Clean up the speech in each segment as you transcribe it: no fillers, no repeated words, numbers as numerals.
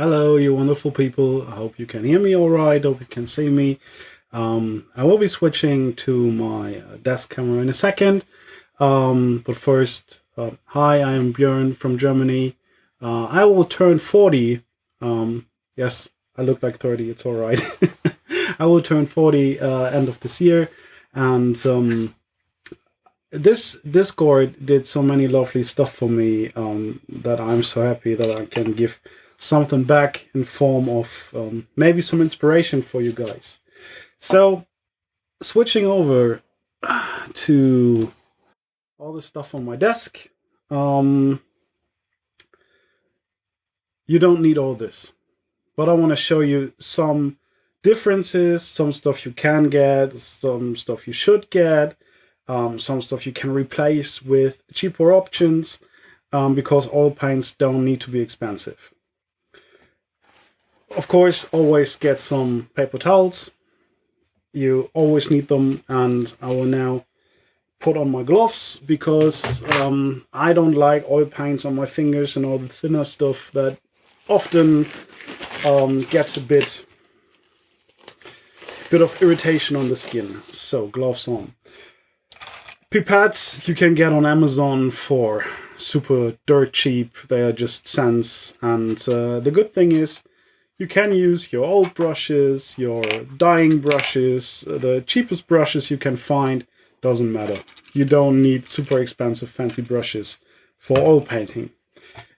Hello, you wonderful people. I hope you can hear me all right. Hope you can see me. I will be switching to my desk camera in a second. But first, hi, I am Björn from Germany. I will turn 40. Yes, I look like 30. It's all right. I will turn 40 end of this year. And this Discord did so many lovely stuff for me that I'm so happy that I can give something back in form of maybe some inspiration for you guys. So switching over to all the stuff on my desk, um, you don't need all this, but I want to show you some differences, some stuff you can get, some stuff you should get, some stuff you can replace with cheaper options, because oil paints don't need to be expensive. Of course, always get some paper towels. You always need them, and I will now put on my gloves because I don't like oil paints on my fingers and all the thinner stuff that often gets a bit of irritation on the skin. So gloves on. Pipettes you can get on Amazon for super dirt cheap. They are just cents, and the good thing is you can use your old brushes, your dyeing brushes, the cheapest brushes you can find, doesn't matter. You don't need super expensive fancy brushes for oil painting.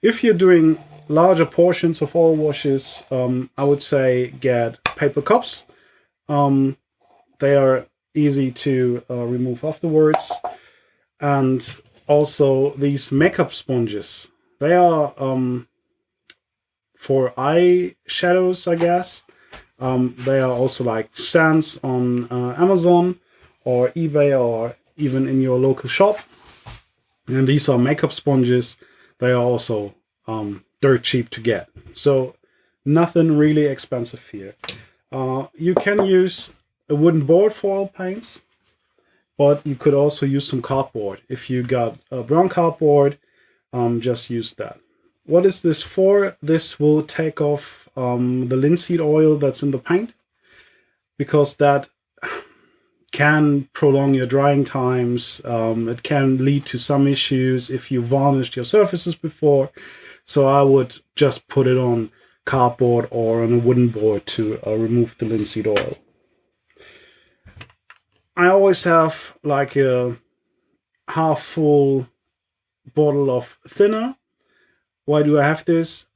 If you're doing larger portions of oil washes, I would say get paper cups. They are easy to remove afterwards. And also these makeup sponges. They are for eye shadows, I guess. They are also like cents on Amazon or eBay or even in your local shop. And these are makeup sponges. They are also dirt cheap to get. So nothing really expensive here. You can use a wooden board for oil paints, but you could also use some cardboard. If you got a brown cardboard, just use that. What is this for? This will take off the linseed oil that's in the paint, because that can prolong your drying times. It can lead to some issues if you varnished your surfaces before. So I would just put it on cardboard or on a wooden board to remove the linseed oil. I always have like a half full bottle of thinner. Why do I have this?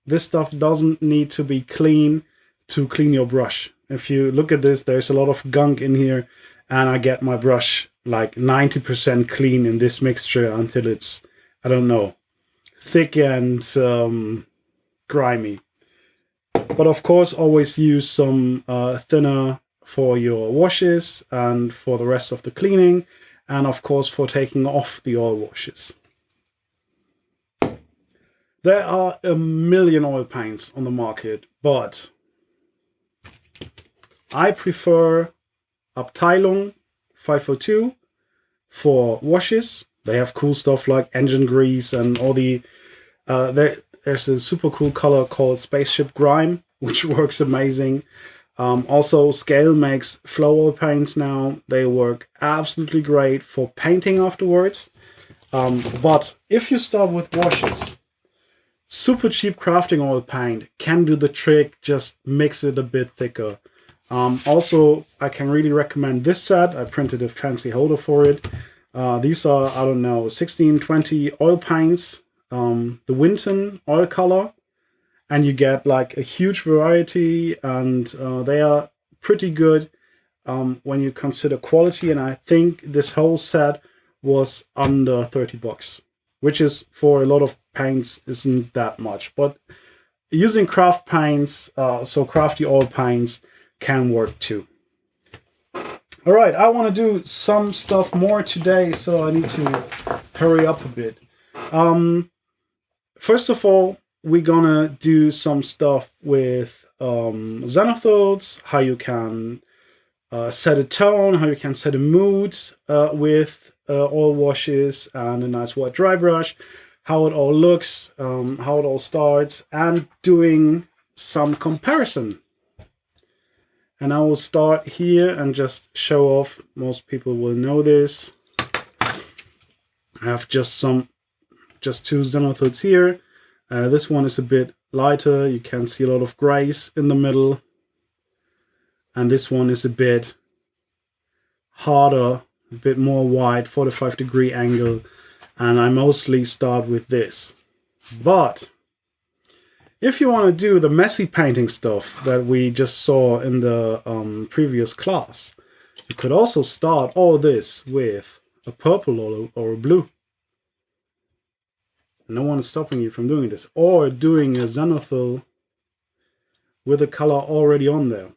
This stuff doesn't need to be clean to clean your brush. If you look at this, there's a lot of gunk in here, and I get my brush like 90% clean in this mixture until it's, I don't know, thick and grimy. But of course, always use some thinner for your washes and for the rest of the cleaning, and of course for taking off the oil washes. There are a million oil paints on the market, but I prefer Abteilung 502 for washes. They have cool stuff like engine grease and all the... there's a super cool color called Spaceship Grime, which works amazing. Also, Scale makes flow oil paints now. They work absolutely great for painting afterwards. But if you start with washes, super cheap crafting oil paint can do the trick, just mix it a bit thicker. Also, I can really recommend this set. I printed a fancy holder for it. These are, I don't know, 16, 20 oil paints. The Winton oil color. And you get like a huge variety, and they are pretty good when you consider quality. And I think this whole set was under 30 bucks, which is for a lot of paints isn't that much. But using craft paints, so crafty oil paints, can work too. All right, I want to do some stuff more today, so I need to hurry up a bit. First of all, we're gonna do some stuff with xenothodes, how you can set a tone, how you can set a mood with oil washes and a nice wet dry brush. how it all looks, how it all starts, and doing some comparison. And I will start here and just show off. Most people will know this. I have just two Xenothids here. This one is a bit lighter. You can see a lot of grays in the middle. And this one is a bit harder, a bit more wide, 45-degree angle. And I mostly start with this. But if you want to do the messy painting stuff that we just saw in the previous class, you could also start all this with a purple or a blue. No one is stopping you from doing this. Or doing a Xenothil with a color already on there.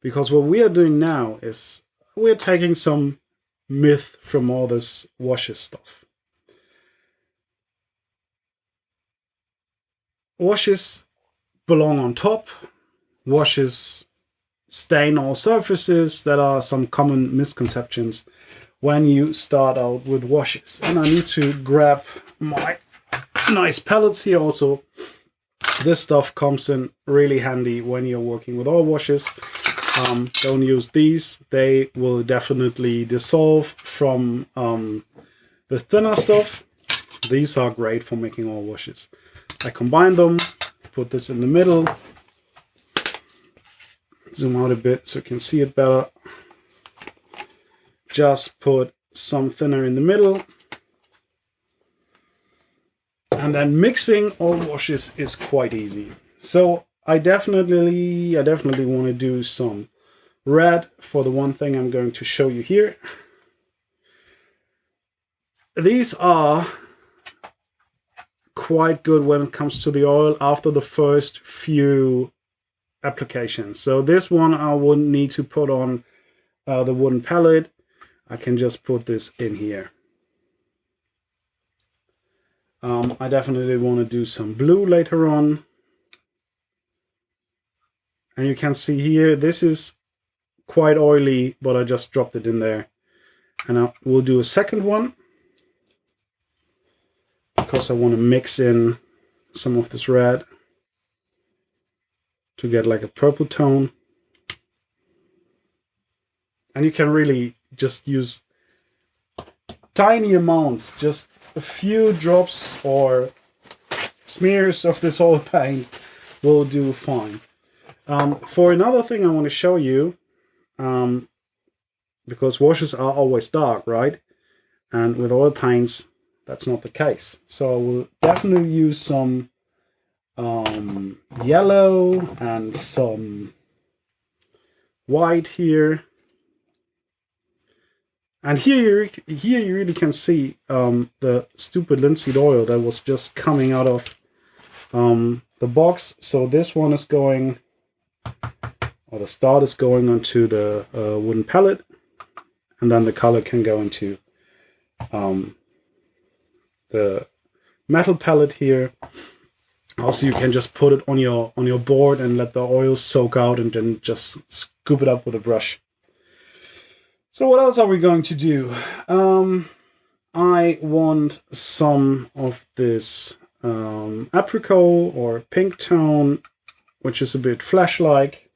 Because what we are doing now is we're taking some myth from all this washes stuff. Washes belong on top. Washes stain all surfaces. That are some common misconceptions when you start out with washes. And I need to grab my nice palettes here also. This stuff comes in really handy when you're working with oil washes. Don't use these. They will definitely dissolve from the thinner stuff. These are great for making oil washes. I combine them, put this in the middle. Zoom out a bit so you can see it better. Just put some thinner in the middle. And then mixing oil washes is quite easy. So I definitely want to do some red for the one thing I'm going to show you here. These are quite good when it comes to the oil after the first few applications. So this one I wouldn't need to put on the wooden palette. I can just put this in here. I definitely want to do some blue later on. And you can see here, this is quite oily, but I just dropped it in there. And I will do a second one, because I want to mix in some of this red to get like a purple tone. And you can really just use tiny amounts, just a few drops or smears of this oil paint will do fine. For another thing I want to show you, because washes are always dark, right? And with oil paints, that's not the case. So I will definitely use some yellow and some white here. And here you really can see the stupid linseed oil that was just coming out of the box. So this one is going, or the start is going onto the wooden palette, and then the color can go into the metal palette here. Also, you can just put it on your board and let the oil soak out, and then just scoop it up with a brush. So what else are we going to do? I want some of this apricot or pink tone, which is a bit flash-like,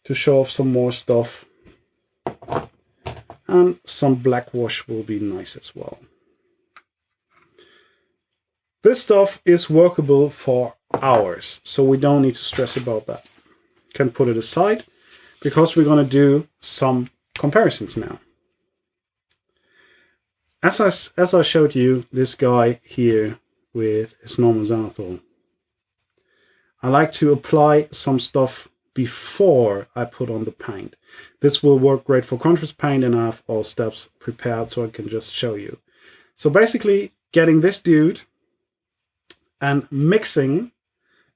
to show off some more stuff. And some black wash will be nice as well. This stuff is workable for hours, so we don't need to stress about that. Can put it aside, because we're going to do some comparisons now. As I showed you this guy here with his normal Xenothil, I like to apply some stuff before I put on the paint. This will work great for contrast paint, and I have all steps prepared so I can just show you. So basically, getting this dude and mixing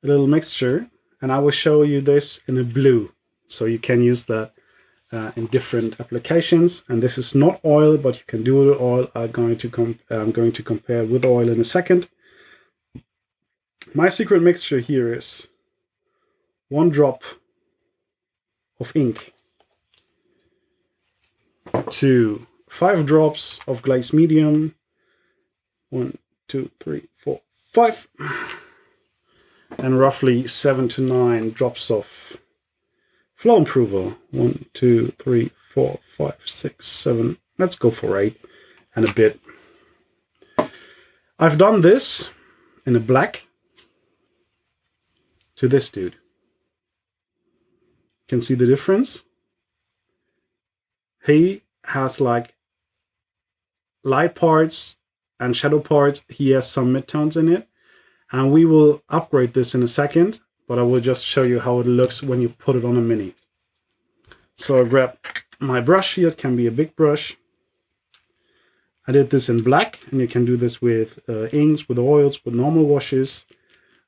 a little mixture, and I will show you this in a blue, so you can use that in different applications. And this is not oil, but you can do it with oil. I'm going to compare with oil in a second. My secret mixture here is 1 drop of ink to 5 drops of glaze medium 1, 2, 3, 4, 5. And roughly 7 to 9 drops of flow improver. 1, 2, 3, 4, 5, 6, 7. Let's go for 8 and a bit. I've done this in a black to this dude. Can see the difference? He has like light parts and shadow parts. He has some midtones in it. And we will upgrade this in a second, but I will just show you how it looks when you put it on a mini. So I grab my brush here. It can be a big brush. I did this in black, and you can do this with inks, with oils, with normal washes.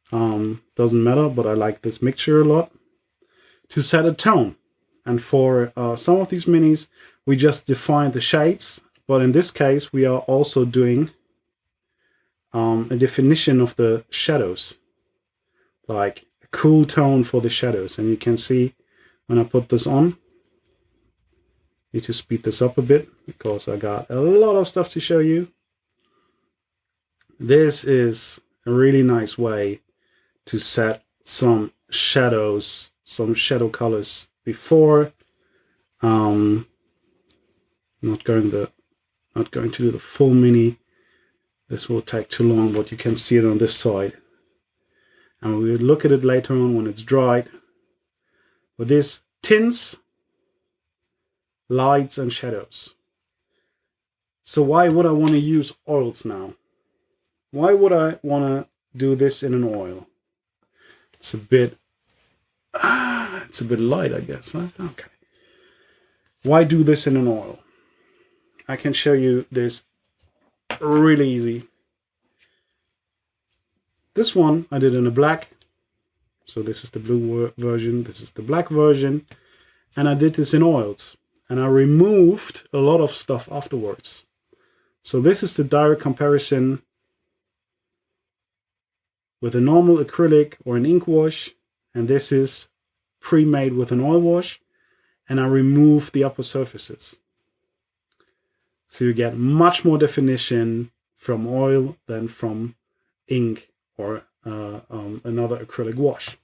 Doesn't matter, but I like this mixture a lot to set a tone. And for some of these minis, we just define the shades, but in this case, we are also doing a definition of the shadows, like a cool tone for the shadows. And you can see when I put this on, need to speed this up a bit because I got a lot of stuff to show you. This is a really nice way to set some shadows, some shadow colors before. Not going to do the full mini. This will take too long, but you can see it on this side. And we'll look at it later on when it's dried. With these tints, lights and shadows. So why would I want to use oils now? Why would I want to do this in an oil? It's a bit light, I guess. Huh? Okay. Why do this in an oil? I can show you this really easy. This one I did in a black. So this is the blue version. This is the black version. And I did this in oils. And I removed a lot of stuff afterwards. So this is the direct comparison with a normal acrylic or an ink wash. And this is pre-made with an oil wash. And I removed the upper surfaces. So you get much more definition from oil than from ink or another acrylic wash.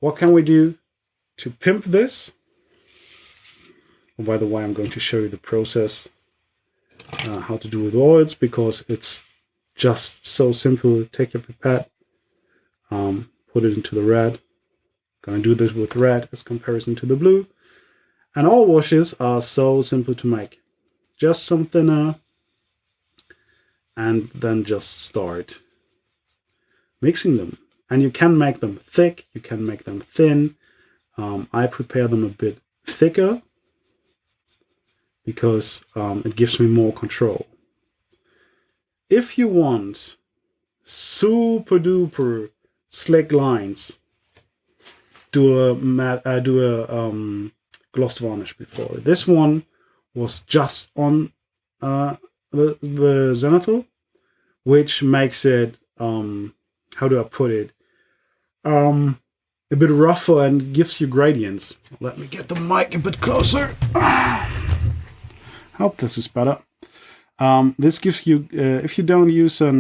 What can we do to pimp this? Oh, by the way, I'm going to show you the process, how to do with oils, because it's just so simple. Take your pipette, put it into the red. I'm going to do this with red as comparison to the blue. And all washes are so simple to make. Just some thinner, and then just start mixing them. And you can make them thick, you can make them thin. I prepare them a bit thicker because it gives me more control. If you want super duper slick lines, do a gloss varnish before. This one was just on the zenithal, which makes it, how do I put it, a bit rougher and gives you gradients. Let me get the mic a bit closer. Hope this is better. This gives you, if you don't use a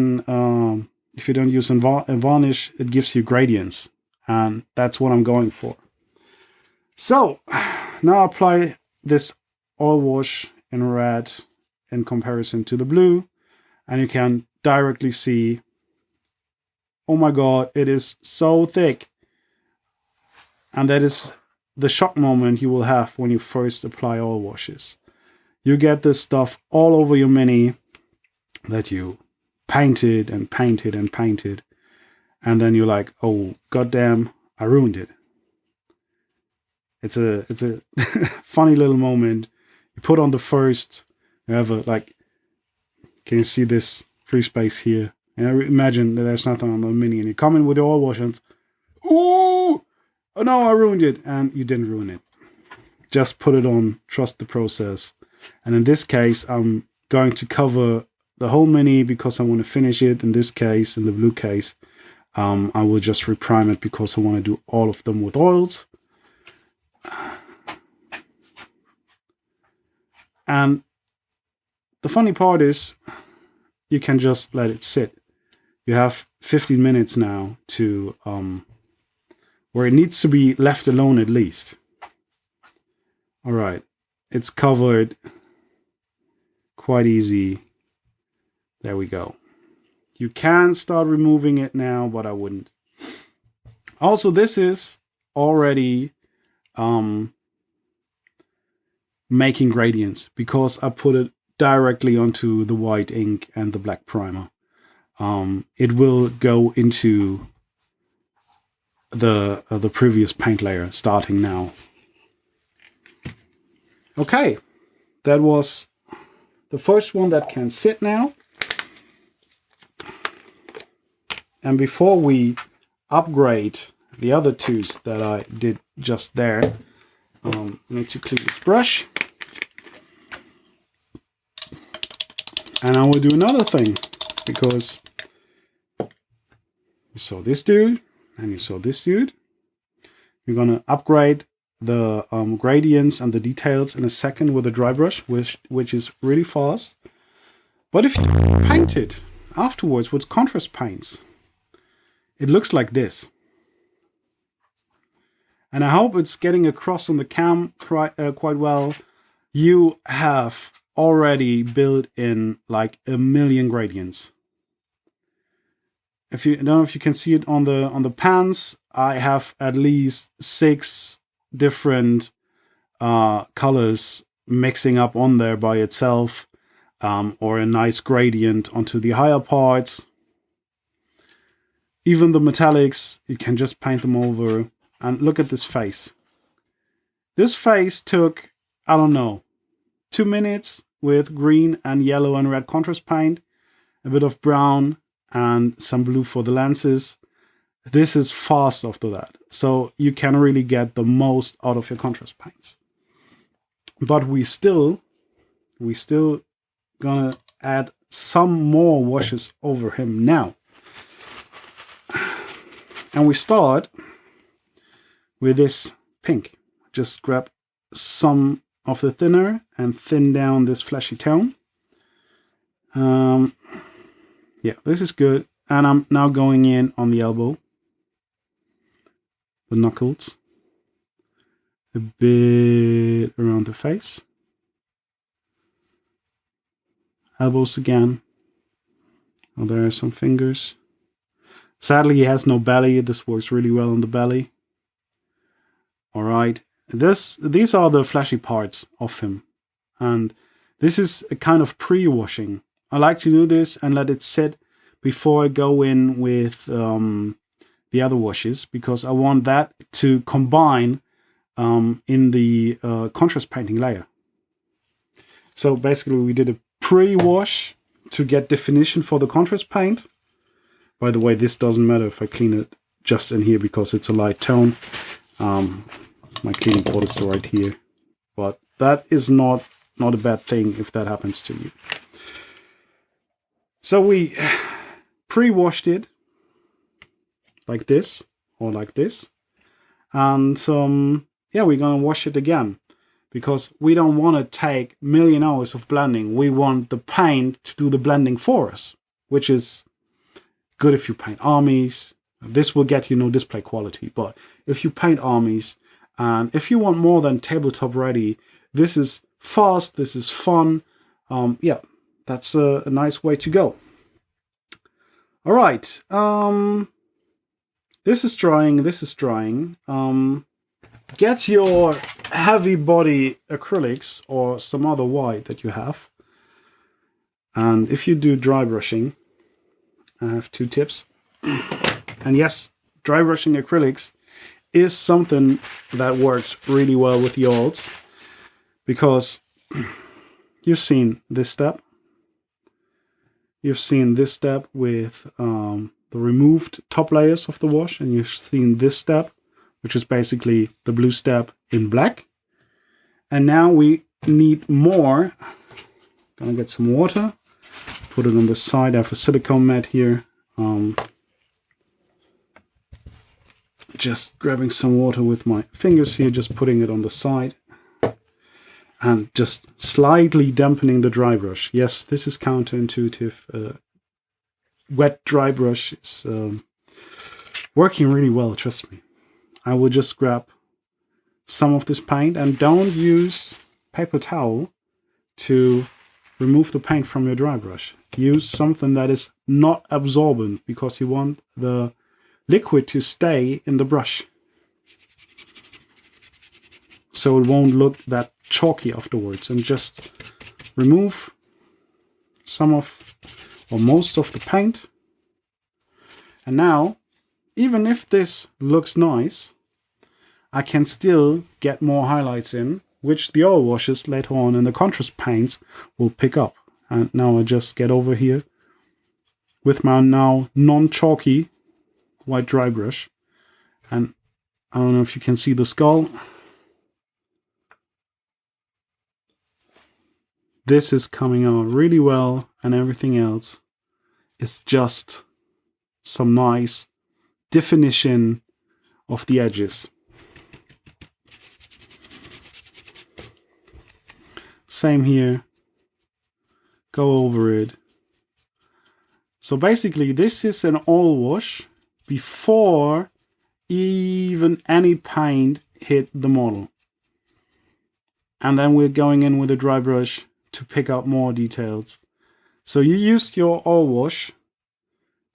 varnish, it gives you gradients, and that's what I'm going for. So now apply this oil wash in red in comparison to the blue, and you can directly see, oh my god, it is so thick. And that is the shock moment you will have when you first apply oil washes. You get this stuff all over your mini that you painted and painted and painted, and then you're like, oh goddamn, I ruined it. It's a funny little moment. You put on the first, you have can you see this free space here? And imagine that there's nothing on the mini, and you come in with your oil wash and oh no, I ruined it. And you didn't ruin it. Just put it on, trust the process. And in this case, I'm going to cover the whole mini because I want to finish it. In this case, in the blue case, I will just reprime it because I want to do all of them with oils. And the funny part is, you can just let it sit. You have 15 minutes now to where it needs to be left alone at least. All right, it's covered. Quite easy. There we go. You can start removing it now, but I wouldn't. Also, this is already making gradients because I put it directly onto the white ink and the black primer. It will go into the previous paint layer starting now. Okay, that was the first one that can sit now. And before we upgrade the other twos that I did just there, I need to clean this brush. And I will do another thing, because you saw this dude and you saw this dude. We're going to upgrade the gradients and the details in a second with a dry brush, which is really fast. But if you paint it afterwards with contrast paints, it looks like this. And I hope it's getting across on the cam quite well. You have already built in like a million gradients. I don't know if you can see it on the pans, I have at least 6 different colors mixing up on there by itself, or a nice gradient onto the higher parts. Even the metallics, you can just paint them over. And look at this face. This face took, I don't know, 2 minutes with green and yellow and red contrast paint, a bit of brown and some blue for the lenses. This is fast after that. So you can really get the most out of your contrast paints. But we still gonna add some more washes over him now. And we start with this pink. Just grab some of the thinner and thin down this fleshy tone. Yeah, this is good. And I'm now going in on the elbow, the knuckles, a bit around the face, elbows again. Oh, there are some fingers. Sadly, he has no belly. This works really well on the belly. All right, these are the fleshy parts of him, and this is a kind of pre-washing. I like to do this and let it sit before I go in with the other washes, because I want that to combine in the contrast painting layer. So basically we did a pre-wash to get definition for the contrast paint. By the way, this doesn't matter if I clean it just in here because it's a light tone. My cleaning port is right here, but that is not a bad thing if that happens to you. So we pre-washed it like this or like this, and yeah, we're gonna wash it again because we don't want to take a million hours of blending. We want the paint to do the blending for us, which is good if you paint armies. This will get you no display quality, but if you paint armies and if you want more than tabletop ready, this is fast, this is fun. Yeah, that's a nice way to go. All right, this is drying, this is drying. Get your heavy body acrylics or some other white that you have. And if you do dry brushing, I have 2 tips. And yes, dry brushing acrylics is something that works really well with yards, because you've seen this step. You've seen this step with the removed top layers of the wash, and you've seen this step, which is basically the blue step in black. And now we need more. Gonna get some water, put it on the side. I have a silicone mat here. Just grabbing some water with my fingers here, just putting it on the side. and just slightly dampening the dry brush. Yes, this is counterintuitive. Wet dry brush is working really well, trust me. I will just grab some of this paint, and don't use paper towel to remove the paint from your dry brush. Use something that is not absorbent, because you want the liquid to stay in the brush, so it won't look that chalky afterwards. And just remove some of or most of the paint. And now, even if this looks nice, I can still get more highlights in, which the oil washes later on in the contrast paints will pick up. And now I just get over here with my now non-chalky white dry brush, and I don't know if you can see the skull. This is coming out really well, and everything else is just some nice definition of the edges. Same here. Go over it. So basically this is an oil wash before even any paint hit the model. And then we're going in with a dry brush to pick up more details. So you used your oil wash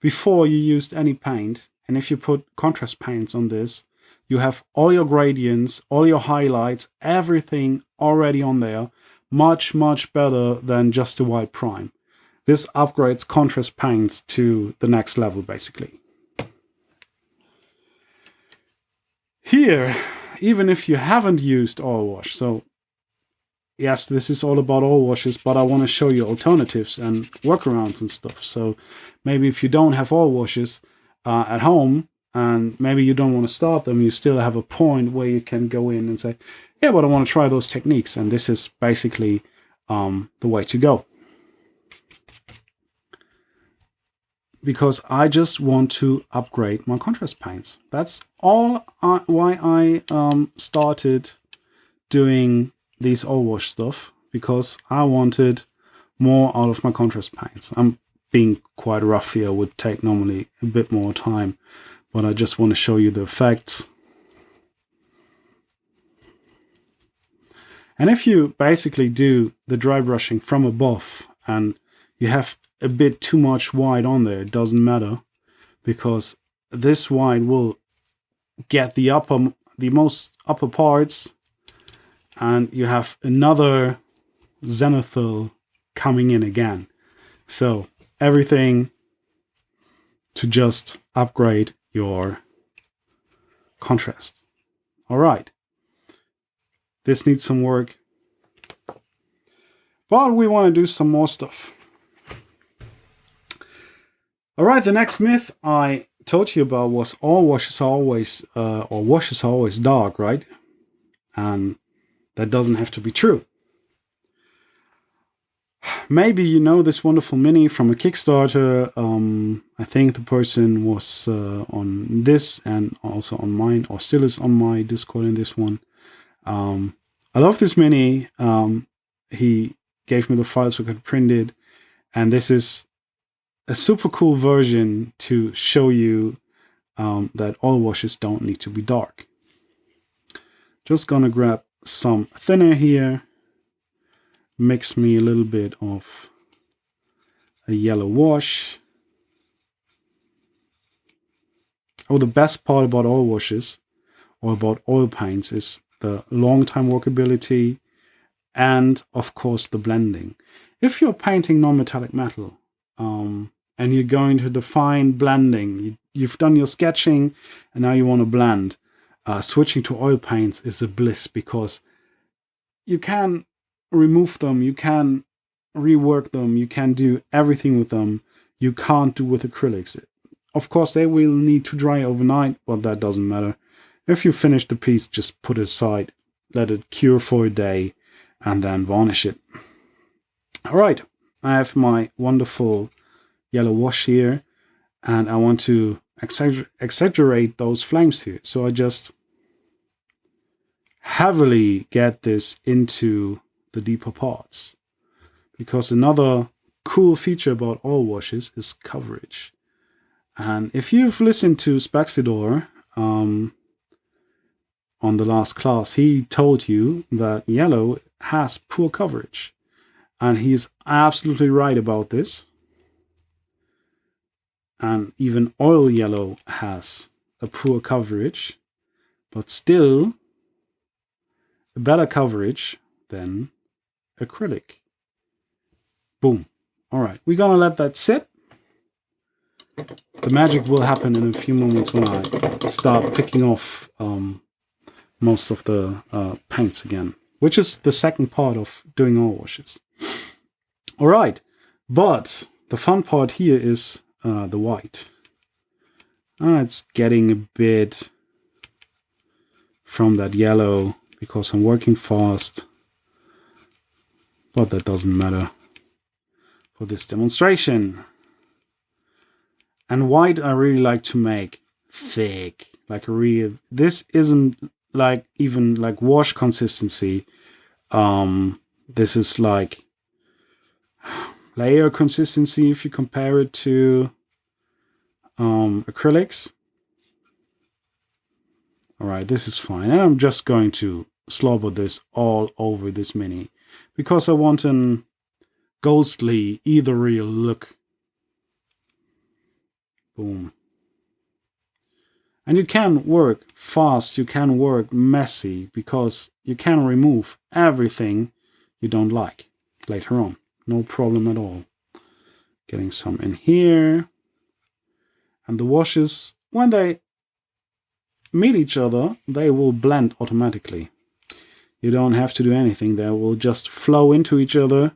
before you used any paint. And if you put contrast paints on this, you have all your gradients, all your highlights, everything already on there. Much, much better than just a white prime. This upgrades contrast paints to the next level, basically. Here, even if you haven't used oil wash, so yes, this is all about oil washes, but I want to show you alternatives and workarounds and stuff. So maybe if you don't have oil washes at home, and maybe you don't want to start them, you still have a point where you can go in and say, yeah, but I want to try those techniques. And this is basically the way to go. Because I just want to upgrade my contrast paints. That's all why I started doing these oil wash stuff, because I wanted more out of my contrast paints. I'm being quite rough here, would take normally a bit more time, but I just want to show you the effects. And if you basically do the dry brushing from above and you have a bit too much white on there, it doesn't matter, because this white will get the most upper parts, and you have another zenithal coming in again. So everything to just upgrade your contrast. All right. This needs some work, but we want to do some more stuff. All right, the next myth I told you about was all washes are always, or washes are always dark, right? And that doesn't have to be true. Maybe you know this wonderful mini from a Kickstarter. I think the person was on this and also on mine, or still is on my Discord in this one. I love this mini. He gave me the files so I could print it, and this is a super cool version to show you that all washes don't need to be dark. Just gonna grab some thinner here, mix me a little bit of a yellow wash. Oh, the best part about oil washes or about oil paints is the long time workability and of course the blending. If you're painting non-metallic metal and you're going to the fine blending, you've done your sketching and now you want to blend, switching to oil paints is a bliss, because you can remove them, you can rework them, you can do everything with them you can't do with acrylics. Of course, they will need to dry overnight, but that doesn't matter. If you finish the piece, just put it aside, let it cure for a day, and then varnish it. All right, I have my wonderful yellow wash here, and I want to exaggerate those flames here. So I just heavily get this into the deeper parts. Because another cool feature about all washes is coverage. And if you've listened to Spaxidor on the last class, he told you that yellow has poor coverage. And he's absolutely right about this. And even oil yellow has a poor coverage, but still a better coverage than acrylic. Boom. All right, we're gonna let that sit. The magic will happen in a few moments when I start picking off most of the paints again, which is the second part of doing all washes. All right, but the fun part here is the white. It's getting a bit from that yellow because I'm working fast, but that doesn't matter for this demonstration. And white I really like to make thick, like a real, this isn't like even like wash consistency. This is like layer consistency if you compare it to acrylics. All right, this is fine. And I'm just going to slobber this all over this mini because I want an ghostly, ethereal look. Boom. And you can work fast, you can work messy, because you can remove everything you don't like later on. No problem at all. Getting some in here. And the washes, when they meet each other, they will blend automatically. You don't have to do anything. They will just flow into each other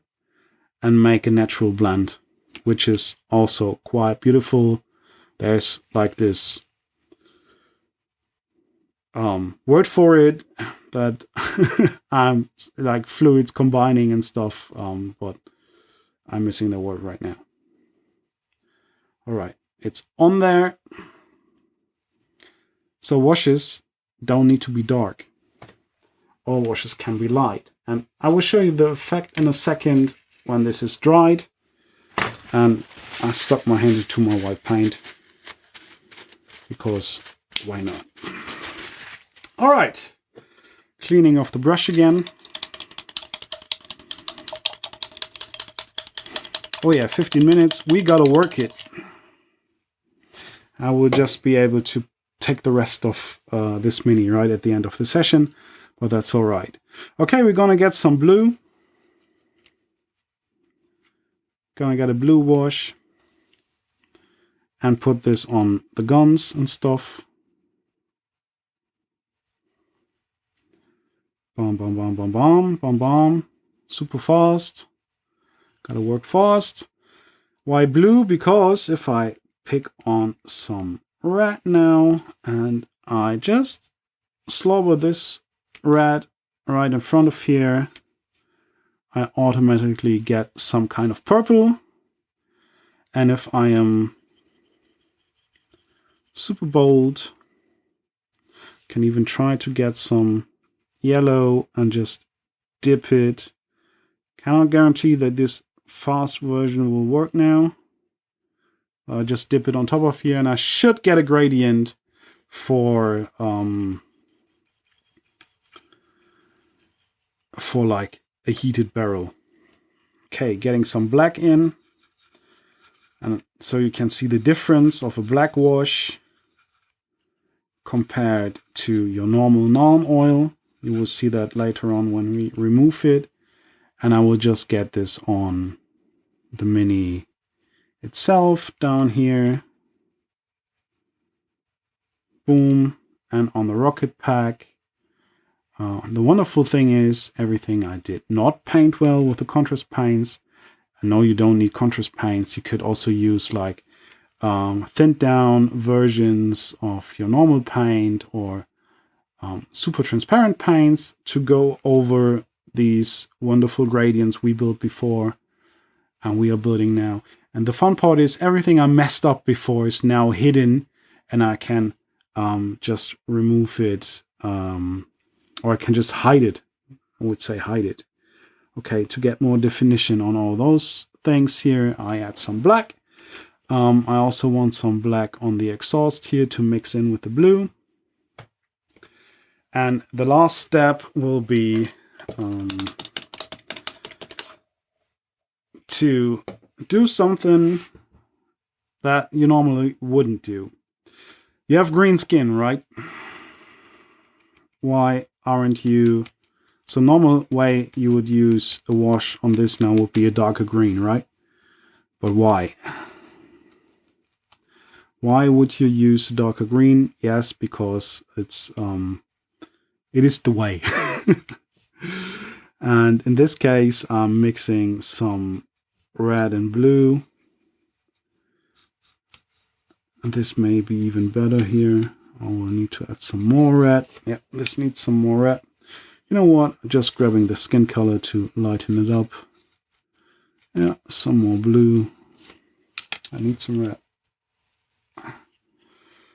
and make a natural blend, which is also quite beautiful. There's like this word for it that I'm like fluids combining and stuff, but I'm missing the word right now. All right, it's on there. So washes don't need to be dark. All washes can be light. And I will show you the effect in a second when this is dried. And I stuck my hand into my white paint because why not? All right, cleaning off the brush again. Oh yeah, 15 minutes, we gotta work it. I will just be able to take the rest of this mini right at the end of the session, but that's all right. Okay, we're gonna get some blue. Gonna get a blue wash and put this on the guns and stuff. Bam, bam, bam, bam, bam, bam, bam. Super fast. Gotta work fast. Why blue? Because if I pick on some red now and I just slobber this red right in front of here, I automatically get some kind of purple. And if I am super bold, can even try to get some yellow and just dip it. Cannot guarantee that this fast version will work now. Just dip it on top of here and I should get a gradient for like a heated barrel. Okay, getting some black in. And so you can see the difference of a black wash compared to your normal non-oil. You will see that later on when we remove it. And I will just get this on the mini itself down here. Boom. And on the rocket pack. The wonderful thing is everything I did not paint well with the contrast paints. I know you don't need contrast paints. You could also use like thinned down versions of your normal paint or super transparent paints to go over these wonderful gradients we built before and we are building now. And the fun part is everything I messed up before is now hidden and I can just remove it or I can just hide it. I would say hide it. Okay, to get more definition on all those things here, I add some black. I also want some black on the exhaust here to mix in with the blue. And the last step will be to do something that you normally wouldn't do. You have green skin, right? Why aren't you... So normal way you would use a wash on this now would be a darker green, right? But why? Why would you use darker green? Yes, because it is the way. And in this case, I'm mixing some red and blue. And this may be even better here. I will need to add some more red. Yeah, this needs some more red. You know what? Just grabbing the skin color to lighten it up. Yeah, some more blue. I need some red.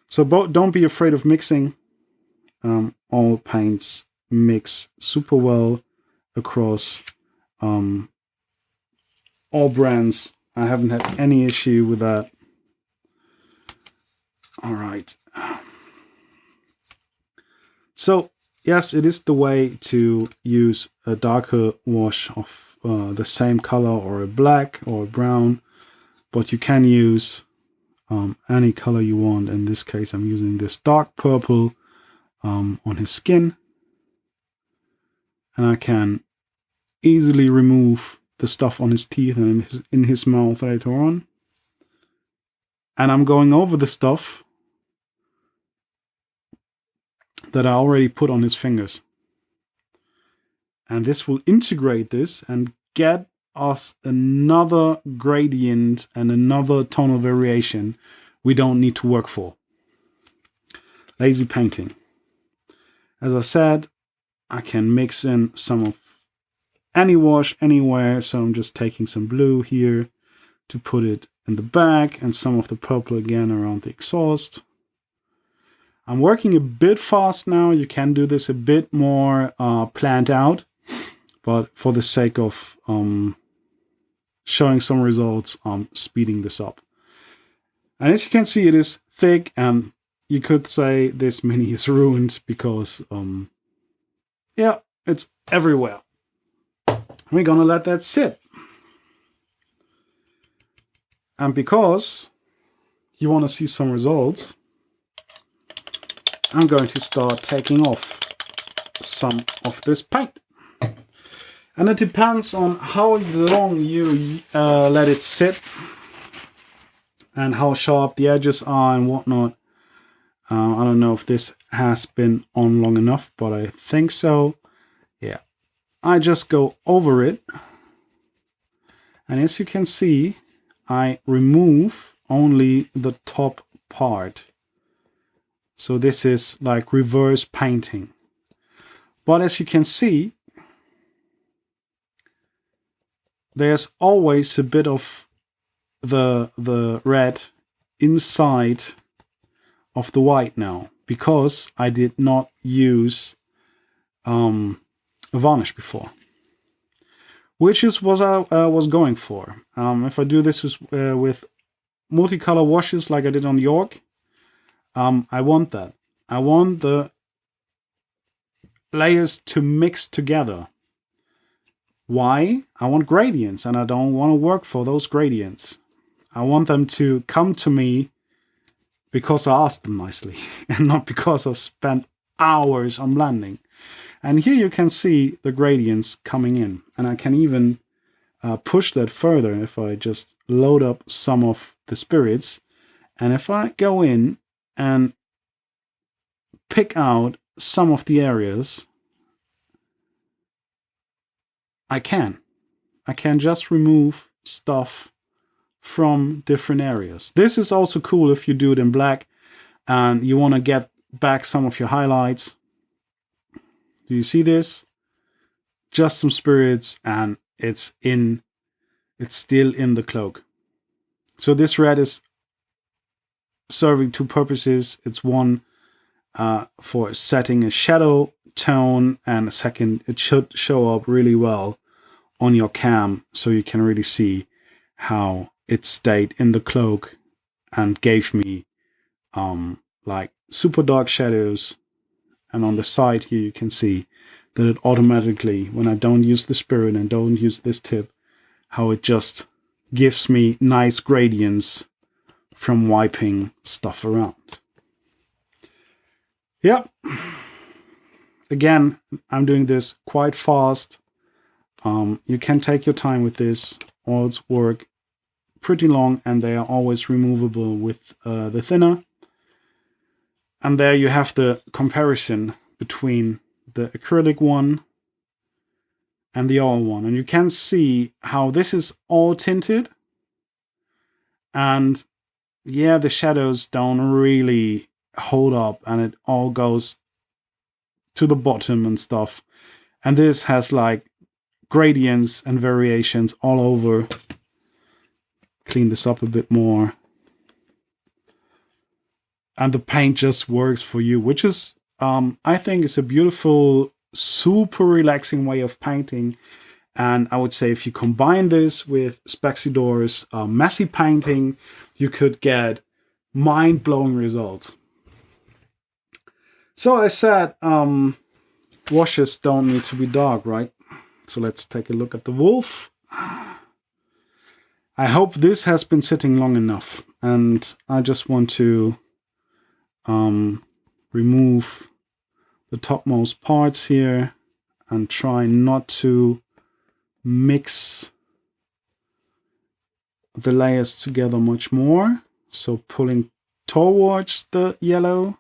So don't be afraid of mixing. All paints mix super well across all brands. I haven't had any issue with that. All right. So yes, it is the way to use a darker wash of the same color, or a black or a brown, but you can use any color you want. In this case, I'm using this dark purple on his skin, and I can easily remove the stuff on his teeth and in his mouth later on. And I'm going over the stuff that I already put on his fingers. And this will integrate this and get us another gradient and another tonal variation we don't need to work for. Lazy painting. As I said, I can mix in some of any wash anywhere. So I'm just taking some blue here to put it in the back, and some of the purple again around the exhaust. I'm working a bit fast now. You can do this a bit more planned out, but for the sake of showing some results, I'm speeding this up. And as you can see, it is thick, and you could say this mini is ruined because, yeah, it's everywhere. We're gonna let that sit. And because you want to see some results, I'm going to start taking off some of this paint. And it depends on how long you let it sit and how sharp the edges are and whatnot. I don't know if this has been on long enough, but I think so. Yeah, I just go over it. And as you can see, I remove only the top part. So this is like reverse painting. But as you can see, there's always a bit of the red inside of the white now, because I did not use a varnish before. Which is what I was going for. If I do this with multicolor washes like I did on the York, I want that. I want the layers to mix together. Why? I want gradients, and I don't want to work for those gradients. I want them to come to me because I asked them nicely, and not because I spent hours on blending. And here you can see the gradients coming in, and I can even push that further if I just load up some of the spirits, and if I go in and pick out some of the areas, I can just remove stuff from different areas. This is also cool if you do it in black and you want to get back some of your highlights. Do you see this? Just some spirits, and it's still in the cloak. So this red is serving two purposes. It's one for setting a shadow tone, and second, it should show up really well on your cam so you can really see how it stayed in the cloak and gave me like super dark shadows. And on the side here you can see that it automatically, when I don't use the spirit and don't use this tip, how it just gives me nice gradients from wiping stuff around. Yeah. Again, I'm doing this quite fast. You can take your time with this. All its work pretty long, and they are always removable with the thinner. And there you have the comparison between the acrylic one and the oil one. And you can see how this is all tinted. And yeah, the shadows don't really hold up, and it all goes to the bottom and stuff. And this has like gradients and variations all over. Clean this up a bit more. And the paint just works for you, which is, I think, is a beautiful, super relaxing way of painting. And I would say if you combine this with Spexidor's messy painting, you could get mind-blowing results. So I said, washes don't need to be dark, right? So let's take a look at the wolf. I hope this has been sitting long enough, and I just want to remove the topmost parts here and try not to mix the layers together much more. So pulling towards the yellow.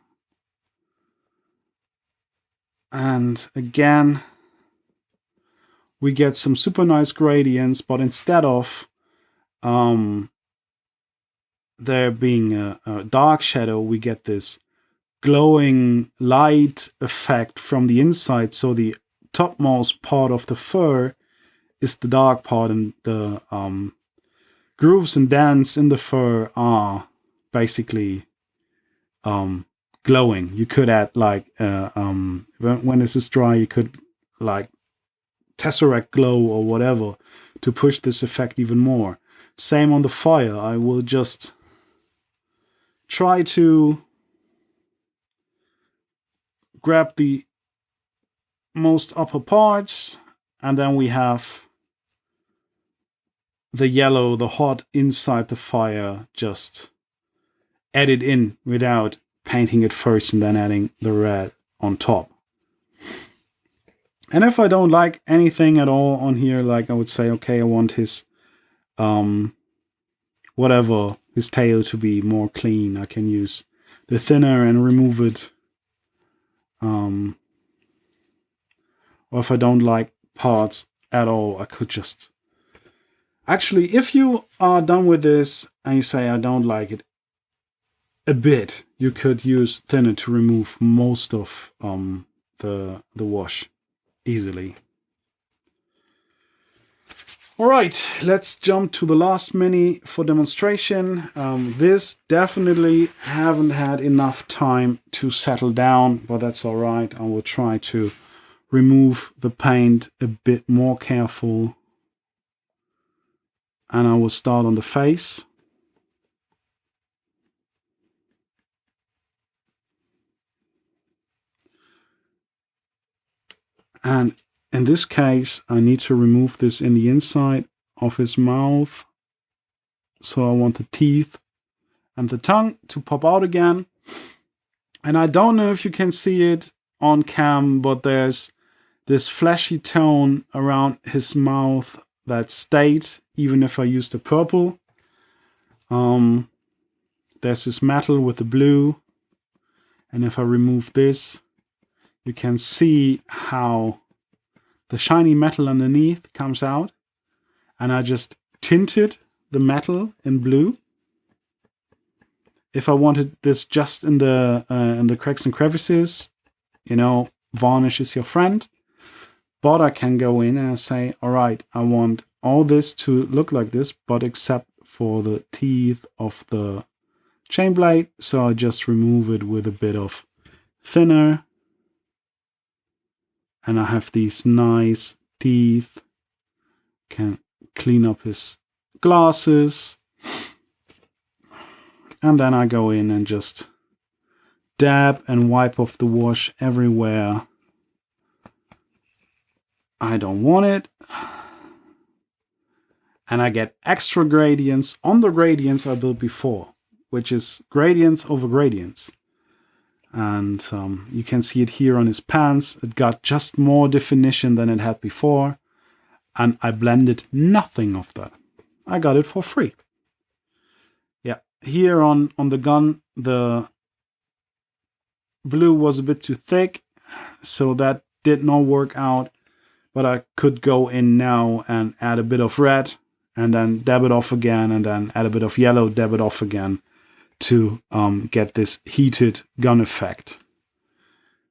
And again, we get some super nice gradients, but instead of there being a dark shadow, we get this glowing light effect from the inside. So the topmost part of the fur is the dark part, and the grooves and dents in the fur are basically glowing. You could add like when this is dry, you could like tesseract glow or whatever to push this effect even more. Same on the fire. I will just try to grab the most upper parts, and then we have the yellow, the hot inside the fire, just added in without painting it first and then adding the red on top. And if I don't like anything at all on here, like I would say, okay, I want his whatever, his tail to be more clean, I can use the thinner and remove it. Or if I don't like parts at all, I could just... Actually, if you are done with this and you say I don't like it a bit, you could use thinner to remove most of the wash easily. All right, let's jump to the last mini for demonstration. This definitely haven't had enough time to settle down, but that's all right. I will try to remove the paint a bit more careful. And I will start on the face. And in this case, I need to remove this in the inside of his mouth. So I want the teeth and the tongue to pop out again. And I don't know if you can see it on cam, but there's this fleshy tone around his mouth that stayed, even if I use the purple. There's this metal with the blue. And if I remove this, you can see how the shiny metal underneath comes out. And I just tinted the metal in blue. If I wanted this just in the cracks and crevices, you know, varnish is your friend. But I can go in and say, all right, I want all this to look like this, but except for the teeth of the chain blade. So I just remove it with a bit of thinner. And I have these nice teeth Can clean up his glasses. And then I go in and just dab and wipe off the wash everywhere I don't want it. And I get extra gradients on the gradients I built before, which is gradients over gradients. And you can see it here on his pants. It got just more definition than it had before. And I blended nothing of that. I got it for free. Yeah, here on the gun, the blue was a bit too thick, so that did not work out. But I could go in now and add a bit of red, and then dab it off again, and then add a bit of yellow, dab it off again, to get this heated gun effect.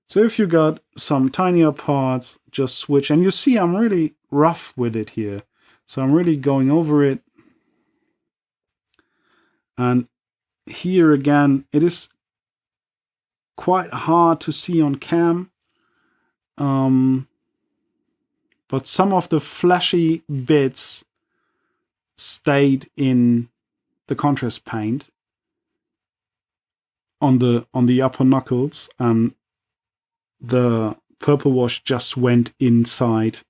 So if you got some tinier parts, just switch. And you see I'm really rough with it here. So I'm really going over it. And here again, it is quite hard to see on cam. But some of the flashy bits stayed in the contrast paint on the upper knuckles, and the purple wash just went inside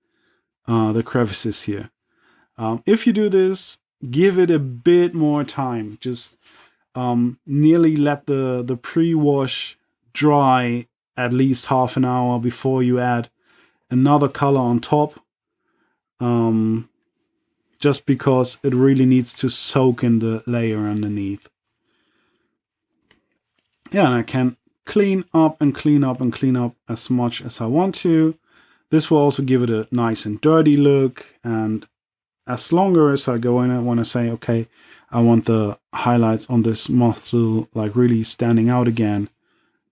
the crevices here. If you do this, give it a bit more time. Just nearly let the pre-wash dry at least half an hour before you add another color on top. Just because it really needs to soak in the layer underneath. Yeah, and I can clean up and clean up and clean up as much as I want to. This will also give it a nice and dirty look. And as longer as I go in, I want to say, okay, I want the highlights on this muscle like really standing out again.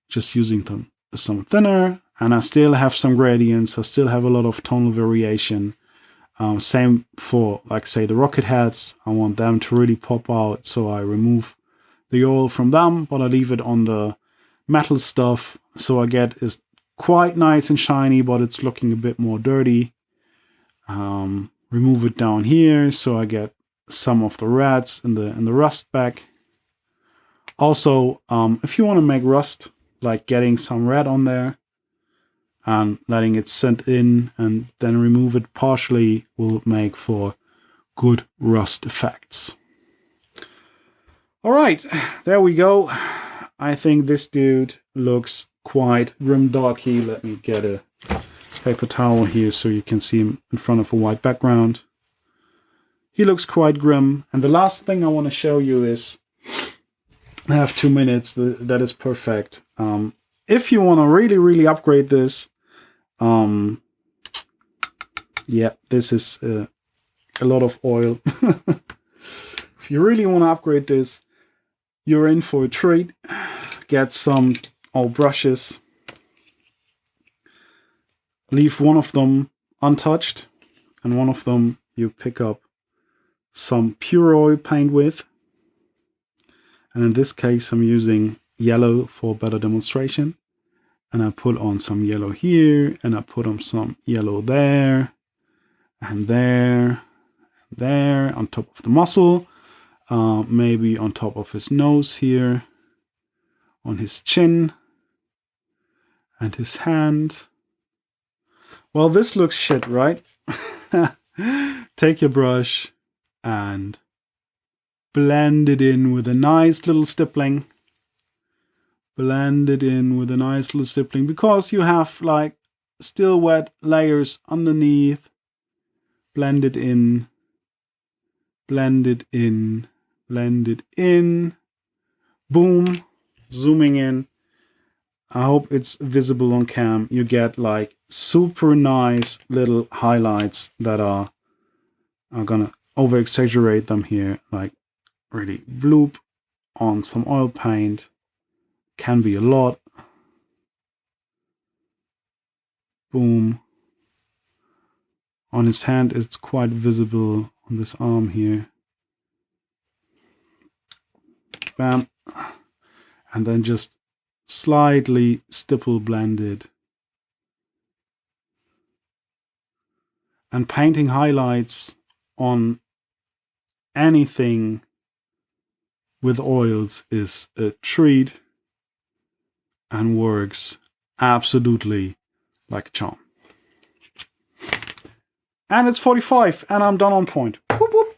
Just using them some thinner. And I still have some gradients. I still have a lot of tonal variation. Same for, like, say, the rocket heads. I want them to really pop out, so I remove the oil from them, but I leave it on the metal stuff, so I get is quite nice and shiny, but it's looking a bit more dirty. Remove it down here, so I get some of the reds in the rust back. Also, if you want to make rust, like getting some red on there and letting it sink in and then remove it partially will make for good rust effects. All right, there we go. I think this dude looks quite grimdarky. Let me get a paper towel here so you can see him in front of a white background. He looks quite grim. And the last thing I want to show you is, I have 2 minutes. That is perfect. If you want to really upgrade this, yeah, this is a lot of oil. If you really want to upgrade this, you're in for a treat. Get some old brushes. Leave one of them untouched, and one of them you pick up some pure oil paint with. And in this case, I'm using yellow for better demonstration. And I put on some yellow here, and I put on some yellow there, and there, and there, on top of the muscle. Maybe on top of his nose here, on his chin, and his hand. Well, this looks shit, right? Take your brush and blend it in with a nice little stippling. Blend it in with a nice little stippling, because you have like still wet layers underneath. Blend it in. Blend it in. Blend it in. Boom. Zooming in. I hope it's visible on cam. You get like super nice little highlights that are gonna over exaggerate them here. Like really bloop on some oil paint. Can be a lot. Boom. On his hand, it's quite visible on this arm here. Bam. And then just slightly stipple blended. And painting highlights on anything with oils is a treat and works absolutely like a charm. And it's 45, and I'm done on point. Whoop, whoop.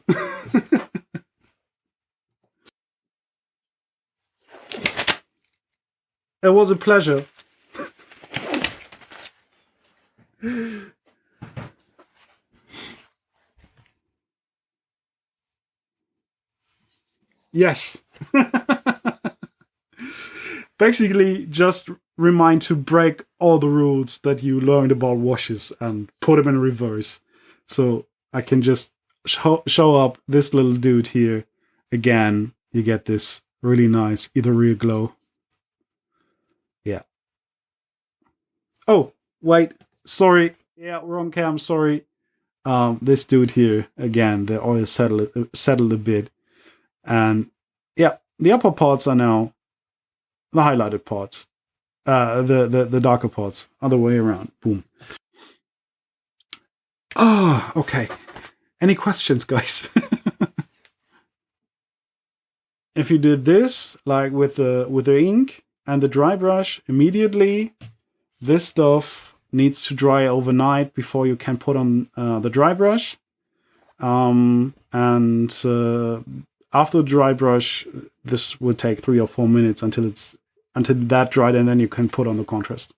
It was a pleasure. Yes. Basically, just remind to break all the rules that you learned about washes and put them in reverse. So I can just show up this little dude here again. You get this really nice ethereal glow. Yeah. Oh, wait. Sorry. Yeah, wrong cam. Sorry. This dude here again. The oil settled a bit, and yeah, the upper parts are now the highlighted parts. The darker parts. Other way around. Boom. Ah, okay. Any questions, guys? If you did this, like with the ink and the dry brush, immediately this stuff needs to dry overnight before you can put on the dry brush. And after the dry brush, this will take 3 or 4 minutes until that dried, and then you can put on the contrast.